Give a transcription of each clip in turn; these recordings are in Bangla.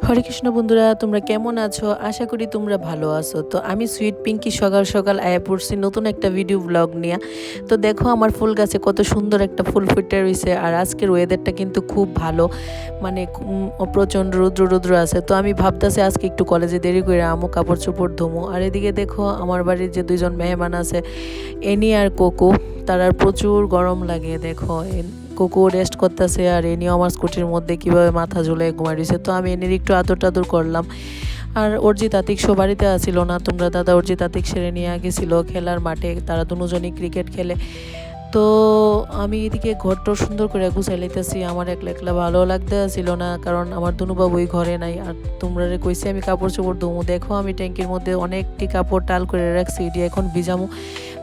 হরে কৃষ্ণ বন্ধুরা, তোমরা কেমন আছো? আশা করি তোমরা ভালো আছো। তো আমি সুইট পিঙ্কি সকাল সকাল আয়া পড়ছি নতুন একটা ভিডিও ব্লগ নিয়ে। তো দেখো আমার ফুল গাছে কত সুন্দর একটা ফুল ফুটে রয়েছে। আর আজকের ওয়েদারটা কিন্তু খুব ভালো, মানে প্রচণ্ড রৌদ্র রৌদ্র আছে। তো আমি ভাবতেছি আজকে একটু কলেজে দেরি করে আমো, কাপড় চোপড় ধুমো। আর এদিকে দেখো আমার বাড়ির যে দুইজন মেহমান আছে, এনি আর কোকো, তার আর প্রচুর গরম লাগে। দেখো কোকো রেস্ট করতেছে আর এনিও আমার স্কুটির মধ্যে কীভাবে মাথা ঝুলে ঘুমাই দিয়েছে। তো আমি এনের একটু আদর টাদর করলাম। আর অর্জিত আতিক শো বাড়িতে আসিল না, তোমরা দাদা অর্জিত আতিক সেরে নিয়ে গেছিলো খেলার মাঠে, তারা দুজনই ক্রিকেট খেলে। তো আমি এদিকে ঘরটা সুন্দর করে গুছাই লইতেছি। আমার একলা একলা ভালো লাগতে ছিল না, কারণ আমার দুনুবাবুই ঘরে নাই। আর তোমরা কইছি আমি কাপড় চোপড় ধুমু, দেখো আমি ট্যাঙ্কির মধ্যে অনেকটি কাপড় টাল করে রাখছি, এটি এখন ভিজামু,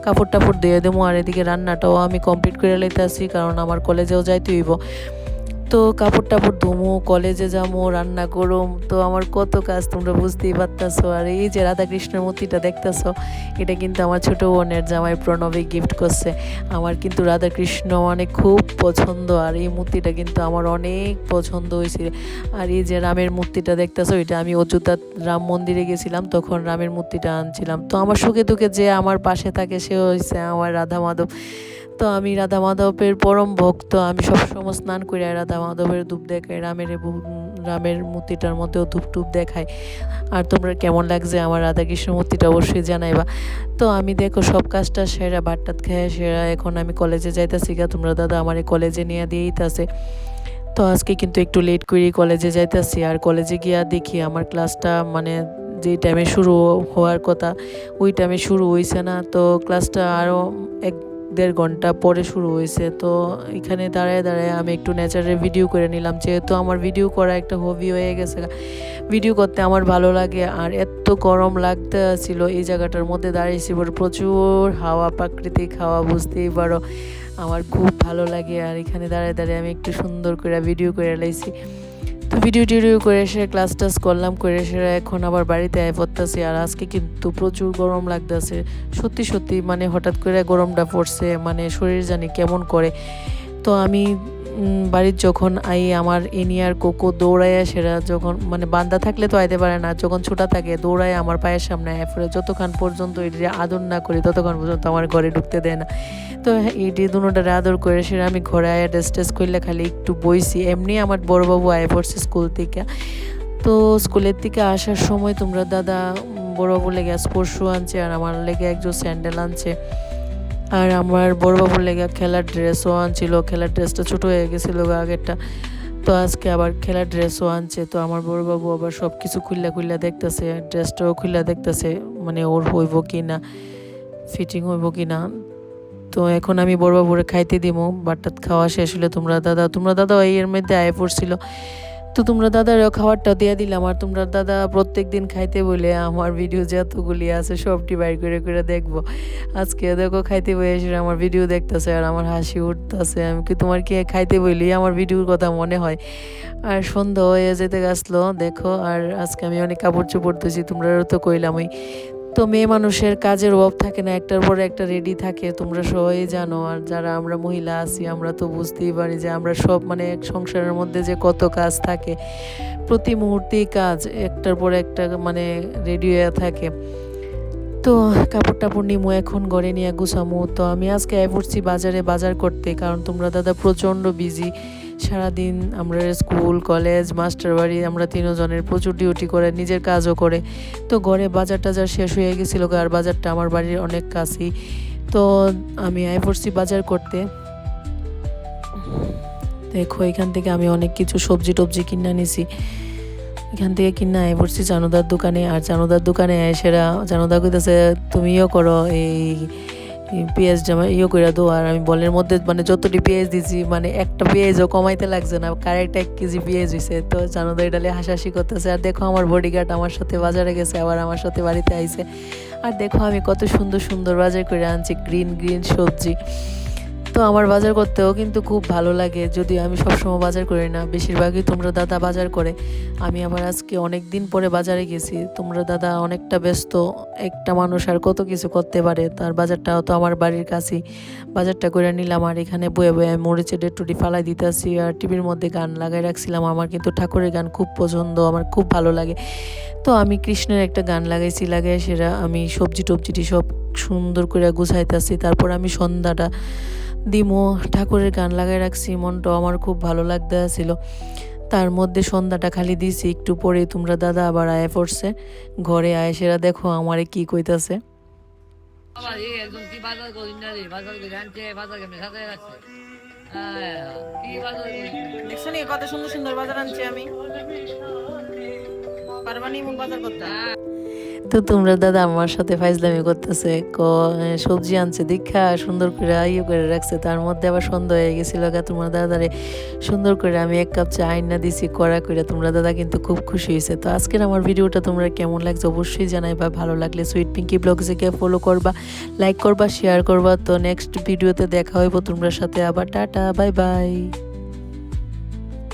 কাপড় টাপড় দিয়ে দেবো। আর এদিকে রান্নাটাও আমি কমপ্লিট করে লইতেছি, কারণ আমার কলেজেও যাইতে হইব। তো কাপড় টাপড় ধুমু, কলেজে যাবো, রান্না করুম, তো আমার কত কাজ তোমরা বুঝতেই পারতেছো। আর এই যে রাধাকৃষ্ণের মূর্তিটা দেখতেছো, এটা কিন্তু আমার ছোটো বোনের জামাই প্রণবে গিফট করছে। আমার কিন্তু রাধাকৃষ্ণ মানে খুব পছন্দ, আর এই মূর্তিটা কিন্তু আমার অনেক পছন্দ হয়েছে। আর এই যে রামের মূর্তিটা দেখতেছো, এটা আমি অযোধ্যা রাম মন্দিরে গেছিলাম, তখন রামের মূর্তিটা আনছিলাম। তো আমার সুখে দুঃখে যে আমার পাশে থাকে সে হয়েছে আমার রাধা মাধব। তো আমি রাধা মাধবের পরম ভক্ত, আমি সবসময় স্নান করে রাধা মাধবের ধূপ দেখাই, রামের মূর্তিটার মধ্যেও ধূপ টুপ দেখাই। আর তোমরা কেমন লাগছে আমার রাধাকৃষ্ণ মূর্তিটা অবশ্যই জানাইবা। তো আমি দেখো সব কাজটা সেরা, ভাতটাত খেয়ে সেরা এখন আমি কলেজে যাইতেছি গা, তোমরা দাদা আমার কলেজে নিয়ে দিয়েইতাছে। তো আজকে কিন্তু একটু লেট করেই কলেজে যাইতেছি। আর কলেজে গিয়া দেখি আমার ক্লাসটা মানে যে টাইমে শুরু হওয়ার কথা ওই টাইমে শুরু হয়েছে না, তো ক্লাসটা আরও 1-1.5 ঘন্টা পরে শুরু হয়েছে। তো এখানে দাঁড়ায় দাঁড়ায় আমি একটু নেচারের ভিডিও করে নিলাম, যেহেতু আমার ভিডিও করা একটা হবি হয়ে গেছে, ভিডিও করতে আমার ভালো লাগে। আর এত গরম লাগতে ছিল এই জায়গাটার মধ্যে দাঁড়িয়েছি, প্রচুর হাওয়া, প্রাকৃতিক হাওয়া, বুঝতেই পারো আমার খুব ভালো লাগে। আর এখানে দাঁড়ায় দাঁড়ায় আমি একটু সুন্দর করে ভিডিও করে লাইছি। তো ভিডিও টিডিও করে এসে ক্লাস টাস করলাম, করে এসে এখন আবার বাড়িতে আয় পড়তেছি। আর আজকে কিন্তু প্রচুর গরম লাগতেছে, সত্যি সত্যি, মানে হঠাৎ করে গরমটা পড়ছে, মানে শরীর জানি কেমন করে। তো আমি বাড়ির যখন আই, আমার এনিয়ার কোকো দৌড়ায়, সেরা যখন মানে বান্দা থাকলে তো আইতে পারে না, যখন ছোটা থাকে দৌড়ায় আমার পায়ের সামনে আয় পড়ে। যতক্ষণ পর্যন্ত এটি আদর না করি ততক্ষণ পর্যন্ত আমার ঘরে ঢুকতে দেয় না। তো এটি দুটারে আদর করে সেরা আমি ঘরে আয়া ড্রেস টেস করলে খালি একটু বইছি। এমনি আমার বড়োবাবু আয় পড়ছে স্কুল থেকে। তো স্কুলের থেকে আসার সময় তোমরা দাদা বড়োবাবুর লেগে স্পোর্টস শু আনছে, আর আমার লেগে একজন স্যান্ডেল আনছে, আর আমার বড়োবাবুর লেগে খেলার ড্রেসও আনছিল। খেলার ড্রেসটা ছোটো হয়ে গেছিলো আগেরটা, তো আজকে আবার খেলার ড্রেসও আনছে। তো আমার বড়োবাবু আবার সব কিছু খুললা দেখতেছে, ড্রেসটাও খুললা দেখতেছে, মানে ওর হইব কি না, ফিটিং হইব কি না। তো এখন আমি বড়োবাবুরে খাইতে দিব, বাটটাত খাওয়া শেষ হলে তোমরা দাদাও এর মধ্যে আয় পড়ছিল। তো তোমরা দাদারও খাবারটা দিয়ে দিলাম। আর তোমরা দাদা প্রত্যেক দিন খাইতে বলে আমার ভিডিও যতগুলি আছে সবটি বাইর করে করে দেখবো। আজকে দেখো খাইতে বলে এসে আমার ভিডিও দেখতেছে আর আমার হাসি উঠতেছে। আমি কি তোমার কি খাইতে বলি আমার ভিডিওর কথা মনে হয়। আর সন্ধ্যা হয়ে যেতে গেছলো দেখো। আর আজকে আমি অনেক কাপড় চোপড় ধুয়েছি, তোমরাও তো কইলামই। তো মেয়ে মানুষের কাজের অভাব থাকে না, একটার পর একটা রেডি থাকে, তোমরা সবাই জানো। আর যারা আমরা মহিলা আছি আমরা তো বুঝতেই পারি যে আমরা সব মানে এক সংসারের মধ্যে যে কত কাজ থাকে, প্রতি মুহূর্তেই কাজ একটার পর একটা মানে রেডি হয়ে থাকে। তো কাপড় টাপড় নিমো এখন ঘরে নিয়ে গুছামো। তো আমি আজকে পড়ছি বাজারে বাজার করতে, কারণ তোমরা দাদা প্রচণ্ড বিজি। সারাদিন আমরা স্কুল কলেজ মাস্টার বাড়ি আমরা তিনজনের প্রচুর ডিউটি করে, নিজের কাজও করে। তো ঘরে বাজার টাজার শেষ হয়ে গেছিলো, আর বাজারটা আমার বাড়ির অনেক কাছেই। তো আমি পড়ছি বাজার করতে। দেখো এখান থেকে আমি অনেক কিছু সবজি টবজি কিনে নিছি, এখান থেকে কিনা পড়ছি জানুদার দোকানে। আর জানুদার দোকানে সেরা জানুদা কইতেছে তুমিও করো এই পেঁয়াজ জামা ইয়ে করে দো। আর আমি বলের মধ্যে মানে যতটি পেঁয়াজ দিছি মানে একটা পেঁয়াজও কমাইতে লাগছে না, কারেক্ট 1 কেজি পেঁয়াজ হয়েছে। তো জানুদা এটালে হাসাহাসি করতেছে। আর দেখো আমার বডিগার্ড আমার সাথে বাজারে গেছে, আবার আমার সাথে বাড়িতে আইছে। আর দেখো আমি কত সুন্দর সুন্দর বাজার করে আনছি, গ্রিন গ্রিন সবজি। তো আমার বাজার করতেও কিন্তু খুব ভালো লাগে, যদিও আমি সবসময় বাজার করি না, বেশিরভাগই তোমরা দাদা বাজার করে। আমি আবার আজকে অনেক দিন পরে বাজারে গেছি। তোমরা দাদা অনেকটা ব্যস্ত, একটা মানুষ আর কত কিছু করতে পারে, তার বাজারটাও তো আমার বাড়ির কাছেই। বাজারটা করে নিলাম আর এখানে বয়ে বয়ে মরিচের ডেটুটি ফালাই দিতেছি আর টিভির মধ্যে গান লাগাই রাখছিলাম। আমার কিন্তু ঠাকুরের গান খুব পছন্দ, আমার খুব ভালো লাগে। তো আমি কৃষ্ণের একটা গান লাগাইছি, লাগাই সেটা আমি সবজি টবজিটি সব সুন্দর করে গুছাইতেছি। তারপর আমি সন্ধ্যাটা দিমো, ঠাকুরের গান লাগাই রাখছি, মনটা আমার খুব ভালো লাগতেছিল। তার মধ্যে সন্ধ্যাটা খালি দিছি, একটু পরে তোমরা দাদা আবার আয়া পড়ছে ঘরে। আয় সেরা দেখো আমারে কি কইতাছে। দেখছো নি কত সুন্দর সুন্দর বাজার আনছি আমি, পারবানি মুখ বাজার করতে। তো তোমরা দাদা আমার সাথে ফাইজলামি করতেছে, সবজি আনছে দীক্ষা সুন্দর করে ইয়ে করে রাখছে, তার মধ্যে আবার সন্ধ্যা হয়ে গেছিল। তোমরা দাদারে সুন্দর করে আমি 1 কাপ চা আইনা দিছি কড়া করে। তোমরা দাদা কিন্তু খুব খুশি হয়েছে। তো আজকের আমার ভিডিওটা তোমরা কেমন লাগছে অবশ্যই জানাইবা। ভালো লাগলে সুইট পিঙ্কি ব্লগসকে ফলো করবা, লাইক করবা, শেয়ার করবা। তো নেক্সট ভিডিওতে দেখা হইব তোমরা সাথে আবার। Tata, bye bye.